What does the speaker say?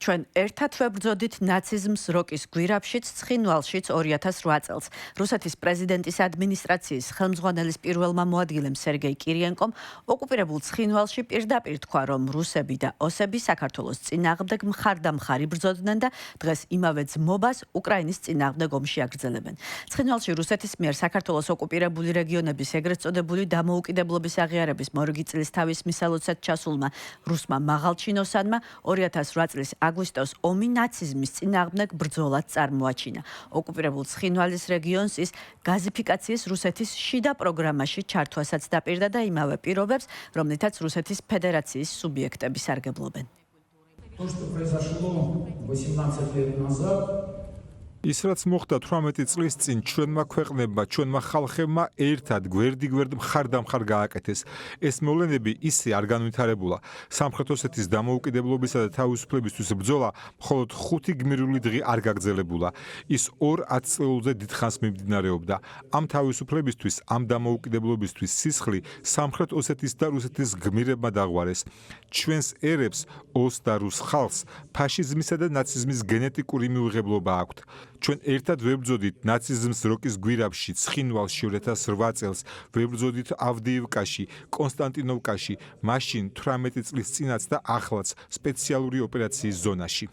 ჩვენ ერთად ვებრძოდით ნაციზმს როკის გვირაბშიც, ცხინვალშიც 2008 წელს. რუსეთის პრეზიდენტის ადმინისტრაციის ხელმძღვანელის პირველმა მოადგილემ სერგეი კირიენკომ ოკუპირებულ ცხინვალში პირდაპირ თქვა, რომ რუსები და ოსები საქართველოს წინააღმდეგ მხარდამხარი ბრძოდნენ და დღეს იმავე ძმობას უკრაინის წინააღმდეგ ომში აგრძელებენ. ცხინვალში რუსეთის მიერ საქართველოს ოკუპირებული რეგიონების ეგრეთ წოდებული დამოუკიდებლობის აღიარების მორიგი წლის თავის მისალოცად ჩასულმა რუსმა მაღალჩინოსანმა 2008 წლის აგვისტოს ომი ნაციზმის წინააღმდეგ ბრძოლად წარმოაჩინა. ოკუპირებულ ცხინვალის რეგიონს ის გაზიფიკაციის რუსეთის შიდა პროგრამაში ჩართვასაც დაპირდა და იმავე პირობებს, რომლითაც რუსეთის ფედერაციის სუბიექტები სარგებლობენ. То, что произошло 18 лет назад, ის რაც მოხდა 18 წლის წინ ჩვენმა ქვეყნებმა, ჩვენმა ხალხებმა ერთად გვერდ მხარდამხარ გააკეთეს. ეს მოვლენები ისე არ განვითარებულა. სამხრეთ ოსეთის დამოუკიდებლობისა და თავისუფლებისთვის ბრძოლა მხოლოდ 5 გმირული დღე არ გაგრძელებულა. ის 2 ათწლეულზე დიდხანს მიმდინარეობდა. ამ თავისუფლებისთვის, ამ დამოუკიდებლობისთვის სისხლი სამხრეთ ოსეთის და რუსეთის გმირებმა დაღვარეს. ჩვენს ერებს, ოს და რუს ხალხს ფაშიზმისა და ნაციზმის გენეტიკური მიუღებლობა აქვთ. ჩვენ ერთად ვებრძოდით ნაციზმს როკის გვირაბში, ცხინვალში 2008 წელს, ვებრძოდით ავდიივკაში, კონსტანტინოვკაში, მაშინ 18 წლის წინაც და ახლაც სპეციალური ოპერაციის ზონაში.